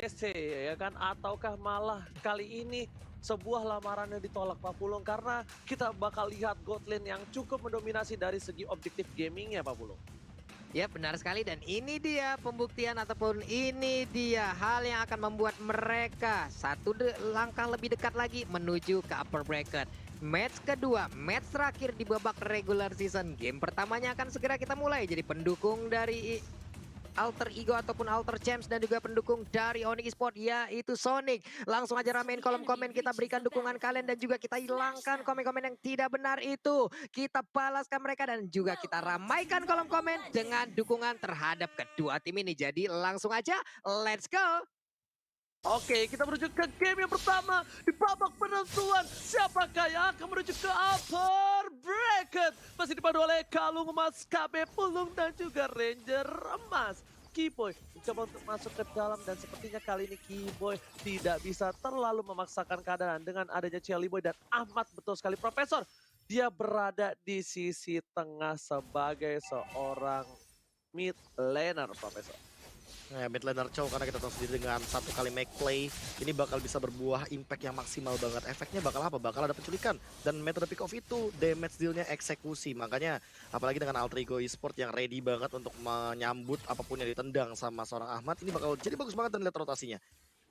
ADC ya kan, ataukah malah kali ini sebuah lamaran yang ditolak Pak Pulung karena kita bakal lihat God Lane yang cukup mendominasi dari segi objektif gamingnya Pak Pulung. Ya benar sekali, dan ini dia pembuktian ataupun ini dia hal yang akan membuat mereka langkah lebih dekat lagi menuju ke upper bracket. Match kedua, match terakhir di babak regular season. Game pertamanya akan segera kita mulai. Jadi pendukung dari Alter Ego ataupun Alter Champs dan juga pendukung dari Onyx Esports yaitu Sonic. Langsung aja ramein kolom komen, kita berikan dukungan kalian dan juga kita hilangkan komen-komen yang tidak benar itu. Kita balaskan mereka dan juga kita ramaikan kolom komen dengan dukungan terhadap kedua tim ini. Jadi langsung aja let's go. Oke, kita menuju ke game yang pertama di babak penentuan. Siapakah yang akan menuju ke upper bracket? Masih dipandu oleh Kalung Emas, KB Pulung dan juga Ranger Emas. Keyboy mencoba untuk masuk ke dalam dan sepertinya kali ini Keyboy tidak bisa terlalu memaksakan keadaan dengan adanya Chelly Boy dan Ahmad. Betul sekali Profesor. Dia berada di sisi tengah sebagai seorang mid laner Profesor. Nah, mid laner Chow karena kita tahu sendiri dengan satu kali make play ini bakal bisa berbuah impact yang maksimal banget. Efeknya bakal apa? Bakal ada penculikan dan metode pick off itu damage dealnya eksekusi. Makanya apalagi dengan Alter Ego Esports yang ready banget untuk menyambut apapun yang ditendang sama seorang Ahmad, ini bakal jadi bagus banget dan lihat rotasinya.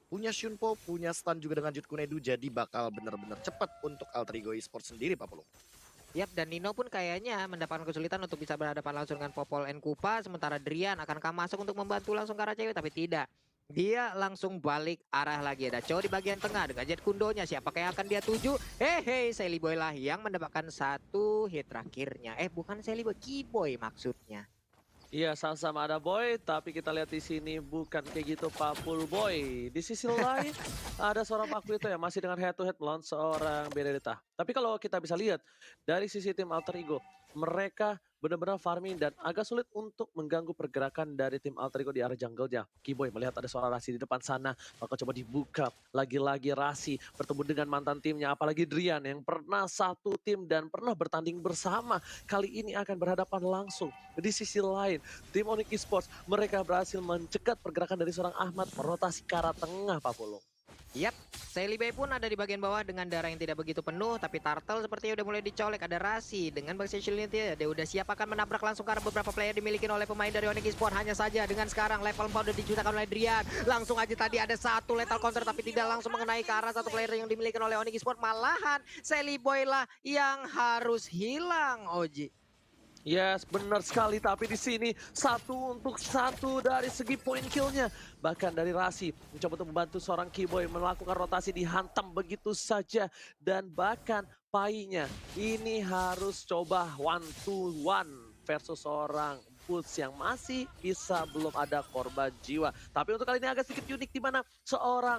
Punya Shunpo, punya stun juga dengan Jut Kunedu, jadi bakal benar-benar cepat untuk Alter Ego Esports sendiri Pak Pulung. Yap, dan Nino pun kayaknya mendapatkan kesulitan untuk bisa berhadapan langsung dengan Popol and Kupa. Sementara Drian akankah masuk untuk membantu langsung ke arah cewek, tapi tidak. Dia langsung balik arah lagi. Ada Chow di bagian tengah dengan jet kundonya. Siapakah yang akan dia tuju? Hehe, Sally Boy lah yang mendapatkan satu hit terakhirnya. Bukan Sally Boy, Keyboy maksudnya. Iya, sama-sama ada Boy, tapi kita lihat di sini bukan kayak gitu Pak Pul Boy. Di sisi lain ada seorang Pak Vito yang masih dengan head to head melawan seorang Benedetta. Tapi kalau kita bisa lihat dari sisi tim Alter Ego, mereka benar-benar farming dan agak sulit untuk mengganggu pergerakan dari tim Alter Ego di arah jungle-nya. Keyboy melihat ada seorang Rasi di depan sana, maka coba dibuka. Lagi-lagi Rasi bertemu dengan mantan timnya, apalagi Drian yang pernah satu tim dan pernah bertanding bersama. Kali ini akan berhadapan langsung. Di sisi lain, tim Onyx Esports, mereka berhasil mencegat pergerakan dari seorang Ahmad merotasi ke arah tengah Pak Pulung. Yap, Sally Bay pun ada di bagian bawah dengan darah yang tidak begitu penuh, tapi Turtle sepertinya udah mulai dicolek. Ada Rasi dengan bangsa Shieldnya dia udah siap akan menabrak langsung ke arah beberapa player dimiliki oleh pemain dari Onyx Esports. Hanya saja dengan sekarang level 4 udah dijutakan oleh Drian. Langsung aja tadi ada satu lethal counter tapi tidak langsung mengenai ke arah satu player yang dimiliki oleh Onyx Esports. Malahan Sally Boy lah yang harus hilang, Oji. Yes, benar sekali. Tapi di sini 1-1 dari segi point killnya. Bahkan dari Rasi mencoba untuk membantu seorang Keyboy melakukan rotasi, dihantam begitu saja. Dan bahkan Painya ini harus coba 1-1 versus seorang Boots yang masih bisa belum ada korban jiwa. Tapi untuk kali ini agak sedikit unik di mana seorang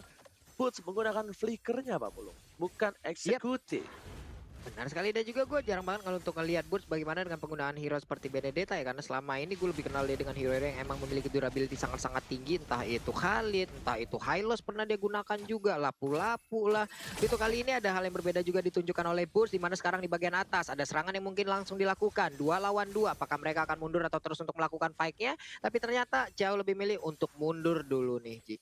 Boots menggunakan flickernya Pak Pulung, bukan eksekutif. Benar sekali, dan juga gue jarang banget kalau untuk ngelihat Boots bagaimana dengan penggunaan hero seperti Benedetta ya, karena selama ini gue lebih kenal dia dengan hero yang emang memiliki durability sangat-sangat tinggi, entah itu Khalid, entah itu Hylos pernah dia gunakan juga, Lapu-Lapu lah. Itu kali ini ada hal yang berbeda juga ditunjukkan oleh Boots, di mana sekarang di bagian atas ada serangan yang mungkin langsung dilakukan 2 lawan 2, apakah mereka akan mundur atau terus untuk melakukan fight-nya, tapi ternyata jauh lebih milih untuk mundur dulu nih, Ji.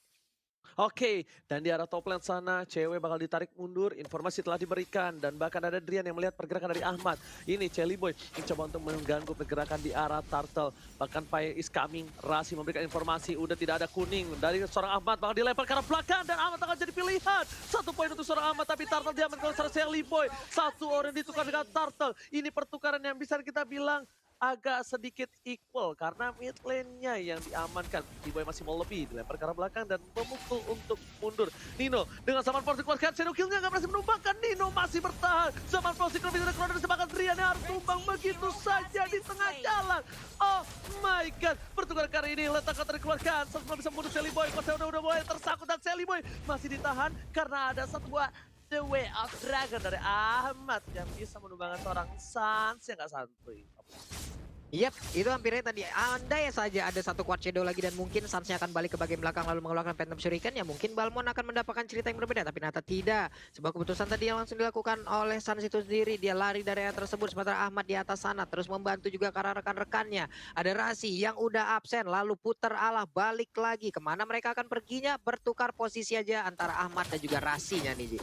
Oke, dan di arah top lane sana, cewek bakal ditarik mundur, informasi telah diberikan, dan bahkan ada Drian yang melihat pergerakan dari Ahmad. Ini Chelly Boy mencoba untuk mengganggu pergerakan di arah Turtle, bahkan Pai is coming, Rasi memberikan informasi, udah tidak ada kuning dari seorang Ahmad, bakal dilempar ke arah belakang, dan Ahmad akan jadi pilihan. 1 poin untuk seorang Ahmad, tapi Turtle diamankan oleh seorang Chelly Boy. 1 orang ditukar dengan Turtle, ini pertukaran yang bisa kita bilang agak sedikit equal karena mid lane-nya yang diamankan. Keyboy masih mau lebih, dilempar ke arah belakang dan memukul untuk mundur. Nino dengan Zaman Force dikeluarkan, shadow kill-nya nggak berhasil menumbangkan. Nino masih bertahan. Zaman Force bisa keluar dari semangat Drian yang harus tumbang begitu saja di tengah jalan. Oh my god, pertukaran kali ini letak counter dikeluarkan. Sampai bisa mundur Sally Boy, Konsep udah mulai tersangkut dan Sally Boy masih ditahan karena ada satu buah The Way of Dragon dari Ahmad yang bisa menumbangkan seorang Sans yang nggak santuy. Yap, itu hampirnya tadi. Andai saja ada satu Quad Shadow lagi dan mungkin Suns-nya akan balik ke bagian belakang lalu mengeluarkan Phantom Shuriken, ya mungkin Balmond akan mendapatkan cerita yang berbeda. Tapi ternyata tidak. Sebuah keputusan tadi yang langsung dilakukan oleh Suns itu sendiri. Dia lari dari area tersebut, sementara Ahmad di atas sana terus membantu juga karena rekan-rekannya. Ada Rasi yang udah absen, lalu putar alah balik lagi. Kemana mereka akan perginya? Bertukar posisi aja antara Ahmad dan juga Rasinya nih, Ji.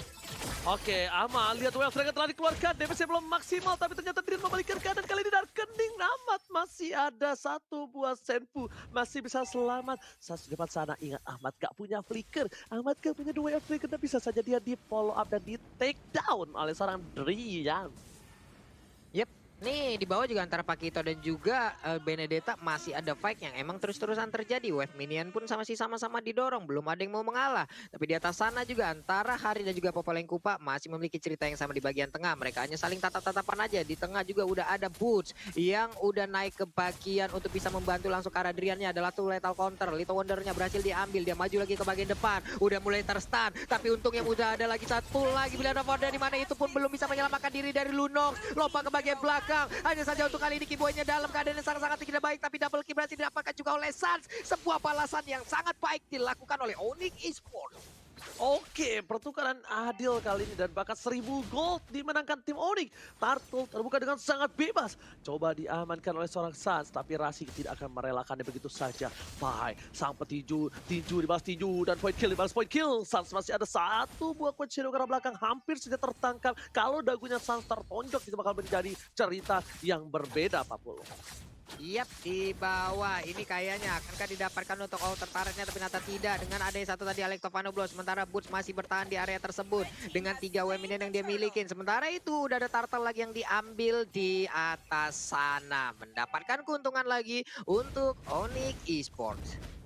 Oke, Amal lihat Well Striker telah dikeluarkan, damage-nya belum maksimal, tapi ternyata Drian membalikkan keadaan kali ini Darkening. Ahmad masih ada satu buah Senpu, masih bisa selamat. Saat di depan sana, ingat Ahmad gak punya flicker, Ahmad gak punya dua flicker, dan bisa saja dia di follow up dan di take down oleh seorang Drian. Yep. Nih di bawah juga antara Pakito dan juga Benedetta masih ada fight yang emang terus-terusan terjadi. Wave minion pun sama-sama didorong, belum ada yang mau mengalah. Tapi di atas sana juga antara Hari dan juga Popolengkupa masih memiliki cerita yang sama di bagian tengah. Mereka hanya saling tatap-tatapan aja. Di tengah juga udah ada Boots yang udah naik ke bagian untuk bisa membantu langsung ke arah Driannya. Adalah tuh lethal counter. Little Wondernya berhasil diambil. Dia maju lagi ke bagian depan. Udah mulai terstun. Tapi untungnya udah ada lagi satu lagi Bilana Forda di mana itu pun belum bisa menyelamatkan diri dari Lunox. Lompat ke bagian belakang. Hanya saja untuk kali ini Kiboynya dalam keadaan yang sangat-sangat tidak baik, tapi double kill berhasil didapatkan juga oleh Suns. Sebuah balasan yang sangat baik dilakukan oleh Onyx Esports. Oke, pertukaran adil kali ini dan bahkan 1000 gold dimenangkan tim Onyx. Turtle terbuka dengan sangat bebas. Coba diamankan oleh seorang Suns, tapi Rasi tidak akan merelakannya begitu saja. Pai, sang petinju, tinju dibalas tinju, dan point kill dibalas point kill. Suns masih ada satu buah Quad Shadow ke arah belakang, hampir saja tertangkap. Kalau dagunya Suns tertonjok, itu bakal menjadi cerita yang berbeda, Pak Pul. Yap, di bawah ini kayaknya akankah didapatkan untuk outer turretnya, tapi ternyata tidak. Dengan ada satu tadi Alektovano sementara Boots masih bertahan di area tersebut dengan 3 minion yang dia milikin. Sementara itu udah ada Turtle lagi yang diambil di atas sana. Mendapatkan keuntungan lagi untuk Onyx Esports.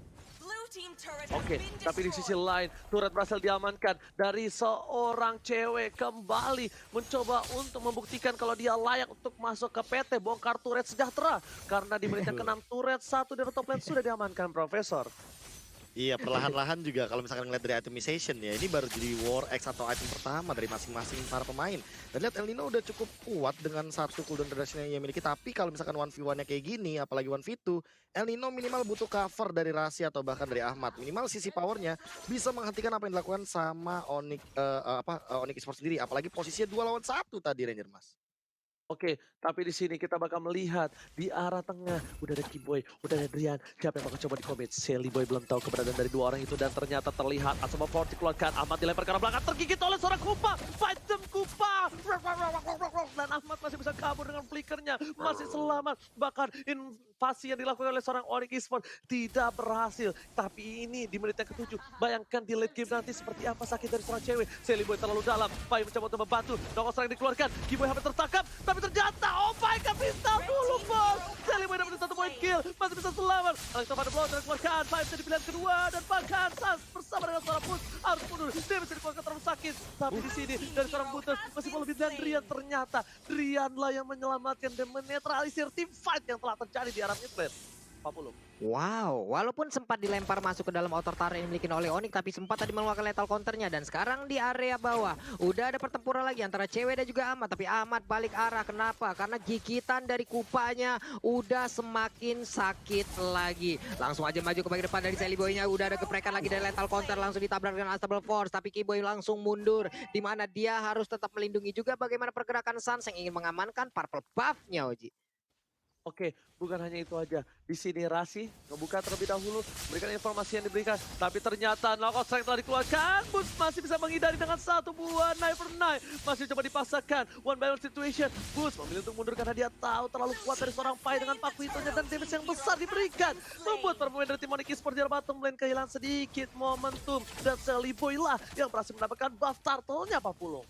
Oke, tapi di sisi lain turret berhasil diamankan dari seorang cewek, kembali mencoba untuk membuktikan kalau dia layak untuk masuk ke PT bongkar turret sejahtera. Karena di menit yang ke-6 turret satu dari top lane sudah diamankan, Profesor. Iya, perlahan-lahan juga kalau misalkan ngeliat dari itemization ya, ini baru jadi War X atau item pertama dari masing-masing para pemain. Dan lihat El Nino udah cukup kuat dengan satu cooldown reduction yang ia miliki, tapi kalau misalkan 1v1-nya kayak gini, apalagi 1v2, El Nino minimal butuh cover dari Rasi atau bahkan dari Ahmad. Minimal sisi powernya bisa menghentikan apa yang dilakukan sama Onyx Onyx Esports sendiri, apalagi posisinya 2 lawan 1 tadi Ranger Mas. Oke, tapi di sini kita bakal melihat di arah tengah udah ada Kiboy, udah ada Drian. Siapa yang bakal coba di-commit? Sally Boy belum tahu keberadaan dari dua orang itu dan ternyata terlihat Asama Forti dikeluarkan. Ahmad dilempar ke arah belakang, tergigit oleh seorang Kupa. Fight them Kupa. Dan Ahmad masih bisa kabur dengan flickernya, masih selamat. Bahkan invasi yang dilakukan oleh seorang Onyx Esports tidak berhasil. Tapi ini di menit yang ke-7, bayangkan di late game nanti seperti apa sakit dari seorang cewek. Sally Boy terlalu dalam, Pai mencoba untuk membantu. Nongol serang dikeluarkan, Kiboy hampir tertangkap, tapi ternyata oh my god, pistol dulu bos. Sally Boy dapat 1 point kill, masih bisa selamat. Alexander pada blow dikeluarkan, Pai menjadi pilihan kedua dan bahkan Suns bersama dengan seorang Boots harus mundur. Dia bisa dikeluarkan terlalu sakit, tapi di sini dari seorang Boots masih mau lebih dan Drian. Ternyata Drian lah yang menyelamatkan dan menetralisir tim fight yang telah terjadi di arah mid lane. 40. Wow, walaupun sempat dilempar masuk ke dalam outer turret yang dimiliki oleh Onyx, tapi sempat tadi mengeluarkan lethal counternya. Dan sekarang di area bawah udah ada pertempuran lagi antara cewek dan juga Ahmad. Tapi Ahmad balik arah, kenapa? Karena gigitan dari Kupanya udah semakin sakit lagi. Langsung aja maju ke bagian depan dari Sally Boy-nya, udah ada geprekan lagi dari lethal counter, langsung ditabrak dengan Unstable Force. Tapi Kiboy langsung mundur, di mana dia harus tetap melindungi juga bagaimana pergerakan Suns yang ingin mengamankan purple buff-nya, Oji. Oke, bukan hanya itu aja. Di sini Rasi ngebuka terlebih dahulu, berikan informasi yang diberikan. Tapi ternyata knockout strike telah dikeluarkan. Boots masih bisa menghindari dengan satu buah knife for knife. Masih coba dipaksakan. One by one situation. Boots memilih untuk mundur karena dia tahu terlalu kuat dari seorang Pai dengan Pakuitonya dan damage yang besar diberikan. Membuat para pemain dari tim Onyx Esports di bottom lane kehilangan sedikit momentum. Dan Sally Boy lah yang berhasil mendapatkan buff turtle-nya, Pak Pulung.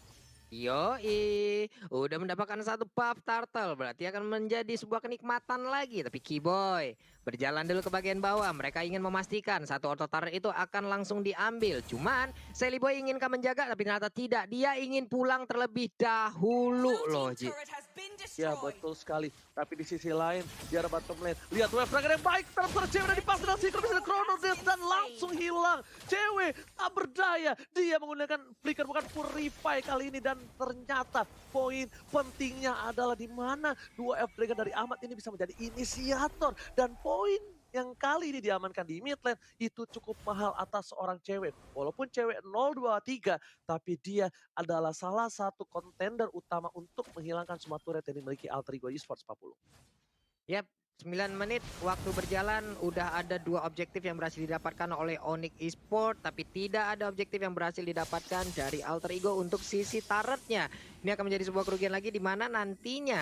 Yoi, udah mendapatkan satu buff turtle, berarti akan menjadi sebuah kenikmatan lagi. Tapi Kiboy Berjalan dulu ke bagian bawah, mereka ingin memastikan satu auto turret itu akan langsung diambil. Cuman Sally Boy inginkan menjaga tapi ternyata tidak. Dia ingin pulang terlebih dahulu loh, Ji. Ya betul sekali. Tapi di sisi lain di arah bottom lane, lihat wave dragon yang baik terhadap seorang cewek dan dipasang dengan Synchro bisa Chrono Death dan langsung hilang. Cewek tak berdaya, dia menggunakan flicker bukan purify kali ini dan ternyata poin pentingnya adalah di mana dua F Dragon dari Ahmad ini bisa menjadi inisiator dan poin yang kali ini diamankan di mid lane itu cukup mahal atas seorang cewek. Walaupun cewek 023 tapi dia adalah salah satu kontender utama untuk menghilangkan semua turret yang dimiliki Alter Ego Esports 40. Yap, 9 menit waktu berjalan udah ada 2 objektif yang berhasil didapatkan oleh Onyx Esports, tapi tidak ada objektif yang berhasil didapatkan dari Alter Ego untuk sisi turretnya. Ini akan menjadi sebuah kerugian lagi di mana nantinya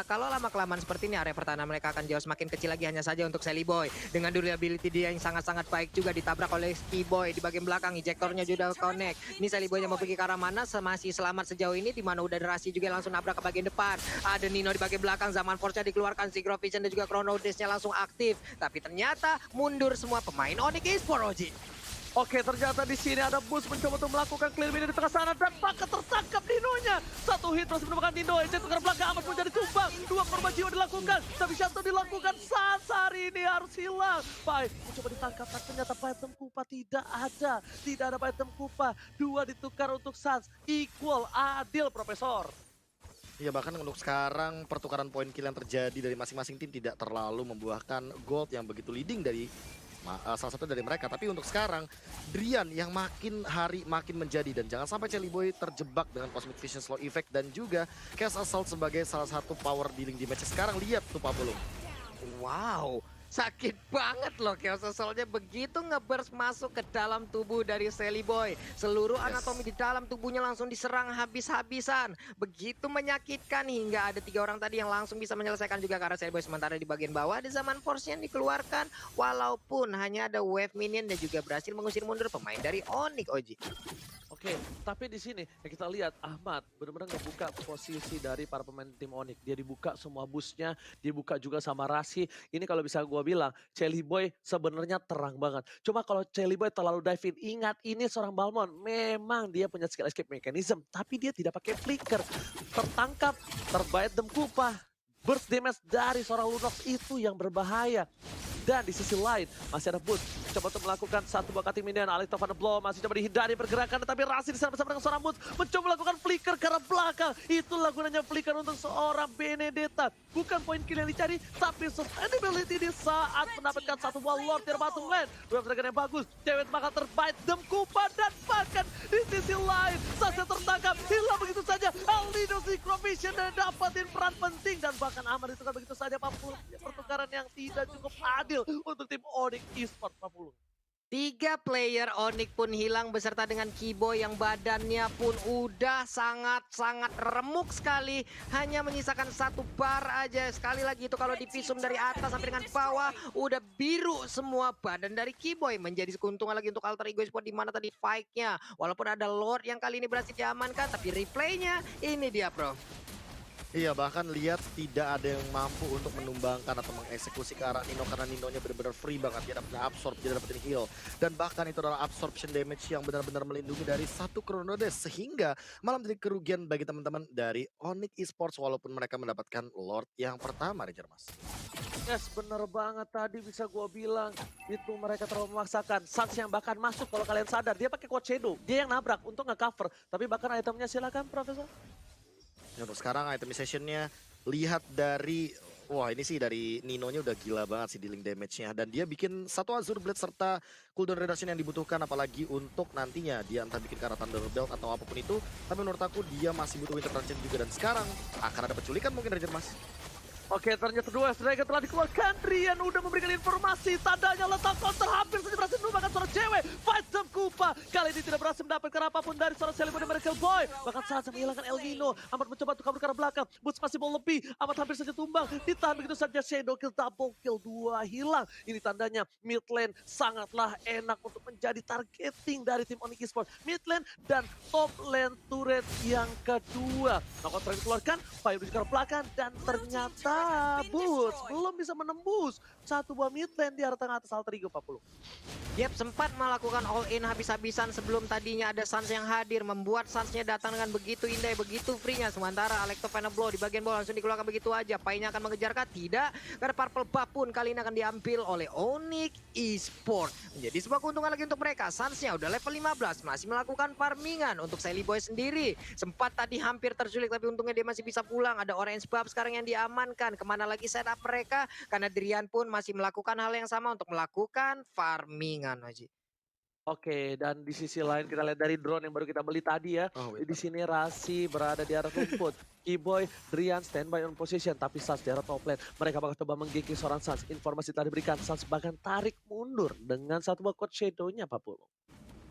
kalau lama-kelamaan seperti ini area pertahanan mereka akan jauh semakin kecil lagi hanya saja untuk Sally Boy. Dengan durability dia yang sangat-sangat baik juga ditabrak oleh Ski Boy di bagian belakang, ejectornya juga connect. Ini Sally Boy yang mau pergi ke arah mana masih selamat sejauh ini di mana udah ada Rasi juga langsung nabrak ke bagian depan. Ada Nino di bagian belakang, Zaman Force-nya dikeluarkan, Synchro Vision dan juga Chrono Dash-nya langsung aktif. Tapi ternyata mundur semua pemain Onyx Esports, Oji. Oke, ternyata di sini ada Bus mencoba untuk melakukan clear minion di tengah sana dan maka tertangkap Ninonya. Satu hit masih menemukan Nino, Ejek ke belakang amat menjadi tumbang. 2 korban jiwa dilakukan, tapi satu dilakukan saat hari ini harus hilang. Baik, mencoba ditangkap, tapi ternyata Phantom Kupa tidak ada. Tidak ada Phantom Kupa, 2 ditukar untuk Sans. Equal, adil Profesor. Ya bahkan untuk sekarang pertukaran poin kill yang terjadi dari masing-masing tim tidak terlalu membuahkan gold yang begitu leading dari salah satu dari mereka. Tapi untuk sekarang Drian yang makin hari makin menjadi dan jangan sampai Sally Boy terjebak dengan Cosmic Vision Slow Effect dan juga Chaos Assault sebagai salah satu power dealing di match sekarang. Lihat tuh Pak Bulung. Wow, sakit banget loh Chaos Assault-nya begitu nge-burst masuk ke dalam tubuh dari Sally Boy. Seluruh anatomi di dalam tubuhnya langsung diserang habis-habisan. Begitu menyakitkan hingga ada 3 orang tadi yang langsung bisa menyelesaikan juga karena Sally Boy. Sementara di bagian bawah ada Zaman Force yang dikeluarkan. Walaupun hanya ada wave minion dan juga berhasil mengusir mundur pemain dari Onyx, Oji. Oke, tapi di sini yang kita lihat Ahmad benar-benar ngebuka posisi dari para pemain tim Onyx. Dia dibuka semua busnya, dibuka juga sama Rasi. Ini kalau bisa gua bilang, Sally Boy sebenarnya terang banget. Cuma kalau Sally Boy terlalu dive in, ingat ini seorang Balmond. Memang dia punya skill escape mechanism, tapi dia tidak pakai flicker. Tertangkap, terbaik dem Kupa. Burst damage dari seorang Lunox itu yang berbahaya. Dan di sisi lain masih ada Boots coba untuk melakukan satu buah cutting minion. Alex Van der Blow masih coba dihindari pergerakan, tapi Rasi di sana bersama dengan seorang Boots mencoba melakukan flicker ke arah belakang. Itulah gunanya flicker untuk seorang Benedetta. Bukan poin kill yang dicari, tapi sustainability di saat mendapatkan satu buah Lord dari bottom lane. Dua dragon yang bagus, cewek bakal terbaik dem Kupa dan bahkan di sisi lain Sasha tertangkap, hilang begitu saja. Aldido Synchro Vision dan dapatin peran penting dan bahkan aman ditukar begitu saja. 40 pertukaran yang tidak cukup adil untuk tim Onyx Esports 40. 3 player Onyx pun hilang beserta dengan Kibo yang badannya pun udah sangat-sangat remuk sekali. Hanya menyisakan 1 bar aja. Sekali lagi itu kalau dipisum dari atas sampai dengan bawah udah biru semua badan dari Kiboy. Menjadi keuntungan lagi untuk Alter Ego Esports di mana tadi fight-nya. Walaupun ada Lord yang kali ini berhasil diamankan, tapi replaynya ini dia, Bro. Iya, bahkan lihat tidak ada yang mampu untuk menumbangkan atau mengeksekusi ke arah Nino karena Ninonya benar-benar free banget. Dia dapat absorb, dia dapetin heal. Dan bahkan itu adalah absorption damage yang benar-benar melindungi dari satu Chrono Dash. Sehingga malah menjadi kerugian bagi teman-teman dari Onyx Esports walaupun mereka mendapatkan Lord yang pertama, Ranger Mas. Yes, bener banget tadi bisa gua bilang. Itu mereka terlalu memaksakan. Sans yang bahkan masuk kalau kalian sadar. Dia pakai Quad Shadow. Dia yang nabrak untuk nge-cover. Tapi bahkan itemnya silakan Profesor. Ya, untuk sekarang itemizationnya lihat dari wah ini sih dari Ninonya udah gila banget sih dealing damage-nya dan dia bikin satu Azure Blade serta cooldown reduction yang dibutuhkan apalagi untuk nantinya dia entah bikin ke arah Thunder Belt atau apapun itu, tapi menurut aku dia masih butuh Winter Transition juga dan sekarang akan ada penculikan mungkin Ranger Mas. Oke, ternyata 2 Dragon telah dikeluarkan. Rian udah memberikan informasi. Tandanya letak counter hampir saja berhasil menumbangkan seorang cewek. Fight Dem Kupa. Kali ini tidak berhasil mendapatkan apapun dari seorang Sally Boy dan Miracle Boy. Bahkan saat menghilangkan El Nino. Amat mencoba untuk kabur ke arah belakang. Boots masih mau lebih. Amat hampir saja tumbang. Ditahan begitu saja. Shadow kill, double kill. 2 hilang. Ini tandanya mid lane sangatlah enak untuk menjadi targeting dari tim Onyx Esports. Mid lane dan top lane turret yang kedua. Knockout terakhir dikeluarkan. Fire di arah belakang. Dan ternyata Boots belum bisa menembus satu buah mid lane di arah tengah atas Alter Ego 40. Yep, sempat melakukan all in habis-habisan sebelum tadinya ada Sans yang hadir, membuat Sansnya datang dengan begitu indah, begitu free-nya. Sementara Alecto Final Blow di bagian bawah langsung dikeluarkan begitu aja. Pai-nya akan mengejar kah? Tidak. Karena Purple Buff pun kali ini akan diambil oleh Onyx Esport. Menjadi sebuah keuntungan lagi untuk mereka. Sansnya udah level 15, masih melakukan farmingan untuk Sally Boy sendiri. Sempat tadi hampir terculik, tapi untungnya dia masih bisa pulang. Ada Orange Buff sekarang yang diamankan. Kemana lagi setup mereka? Karena Drian pun masih melakukan hal yang sama untuk melakukan farmingan. Haji. Oke, dan di sisi lain kita lihat dari drone yang baru kita beli tadi ya. Oh, Di sini Rasi berada di arah rumput. Keyboy, Drian standby on position, tapi Sans di arah top lane. Mereka bakal coba menggigit seorang Sans. Informasi telah diberikan, Sans bahkan tarik mundur dengan satu buah code shadow-nya 40.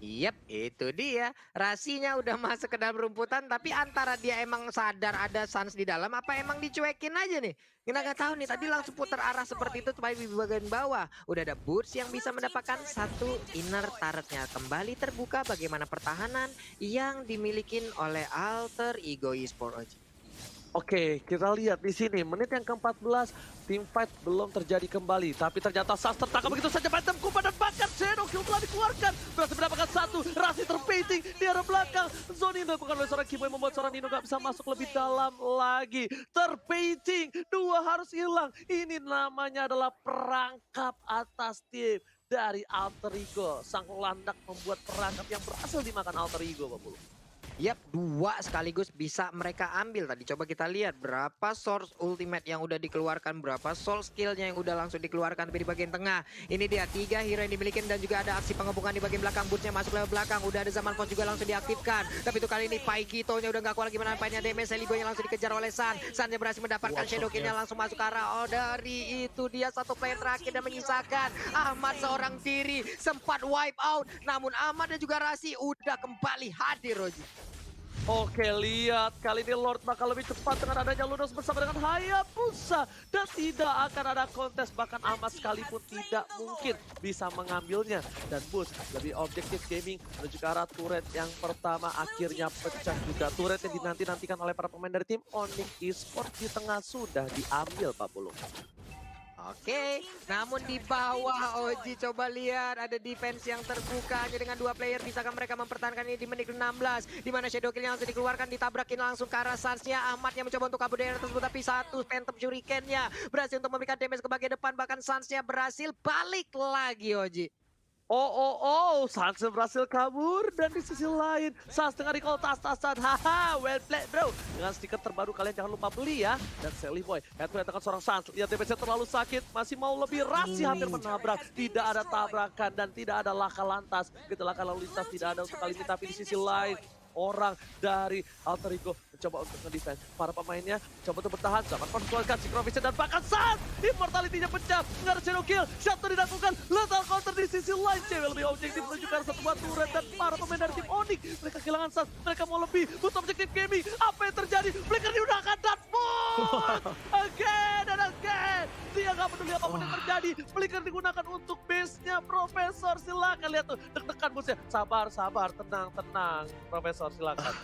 Yep, itu dia. Rasinya udah masuk ke dalam rumputan, tapi antara dia emang sadar ada Sans di dalam, apa emang dicuekin aja nih? Kita nggak tahu nih, tadi langsung putar arah seperti itu, tapi di bagian bawah udah ada Boots yang bisa mendapatkan satu inner turretnya. Kembali terbuka bagaimana pertahanan yang dimiliki oleh Alter Ego Esport. Oke, kita lihat di sini menit yang ke-14 team fight belum terjadi kembali, tapi ternyata Sans tertangkap begitu saja Phantom Kupa dan bahkan Shadow Kill telah dikeluarkan. Berhasil mendapatkan satu, Rasi terpainting di arah belakang. Zone ini dilakukan oleh seorang Keyboy membuat seorang Nino gak bisa masuk lebih dalam lagi. Terpainting, dua harus hilang. Ini namanya adalah perangkap atas tim dari Alter Ego. Sang landak membuat perangkap yang berhasil dimakan Alter Ego, Pak Bulu. Yap, dua sekaligus bisa mereka ambil. Tadi coba kita lihat berapa source ultimate yang udah dikeluarkan, berapa soul skillnya yang udah langsung dikeluarkan. Tapi di bagian tengah, ini dia 3 hero yang dimiliki dan juga ada aksi pengepungan di bagian belakang. Bootsnya masuk lewat belakang, udah ada Zaman Force juga langsung diaktifkan. Tapi itu kali ini Pai Kito-nya udah gak kuat lagi menampaknya damage. Sally Boy yang langsung dikejar oleh San. San yang berhasil mendapatkan Shadow Kill-nya langsung masuk ke arah. Oh, dari itu dia satu player terakhir dan menyisakan Ahmad seorang diri. Sempat wipe out, namun Ahmad dan juga Rasi udah kembali hadir, Roji. Oke, lihat kali ini Lord bakal lebih cepat dengan adanya Ludos bersama dengan Hayabusa. Dan tidak akan ada kontes, bahkan Ahmad sekalipun tidak mungkin bisa mengambilnya. Dan Bus lebih objektif gaming menuju ke arah turret yang pertama akhirnya pecah juga. Turret yang dinanti-nantikan oleh para pemain dari tim Onyx Esport di tengah sudah diambil Pak Pulung. Oke, namun di bawah Oji coba lihat ada defense yang terbuka hanya dengan 2 player. Bisakah mereka mempertahankan ini di menit 16? Di mana Shadow Kill yang langsung dikeluarkan, ditabrakin langsung ke arah Sansnya. Ahmad yang mencoba untuk kabur dari tersebut, tapi satu Phantom Shuriken-nya berhasil untuk memberikan damage ke bagian depan. Bahkan Sansnya berhasil balik lagi, Oji. Sans berhasil kabur dan di sisi lain Sans dengan recall tas-tasan. Haha, well played bro. Dengan stiker terbaru kalian jangan lupa beli ya. Dan Sally Boy, head-to-head dengan seorang Sans. Lihat damage-nya terlalu sakit, masih mau lebih. Rasi hampir menabrak. Tidak ada tabrakan dan tidak ada laka lantas. Kecelakaan lalu lintas tidak ada untuk kali ini, tapi di sisi lain orang dari Alter Ego mencoba untuk ngedefense. Para pemainnya mencoba untuk bertahan. Zaman Force keluarkan Synchrovision dan bahkan Sans immortality-nya pecah. Nggak ada Shadow Kill. Shadow dilakukan. Lethal counter di sisi lain. Cewek lebih objektif menunjukkan satu buah turret. Dan para pemain dari tim Onyx, mereka kehilangan Sans. Mereka mau lebih. Butuh objektif gaming. Apa yang terjadi? Flicker diudahkan dan boom! Again and again. Dia nggak peduli apapun yang terjadi. Flicker digunakan untuk base-nya Profesor. Silakan lihat tuh. Deg-degan busnya. Sabar, tenang. Profesor silakan.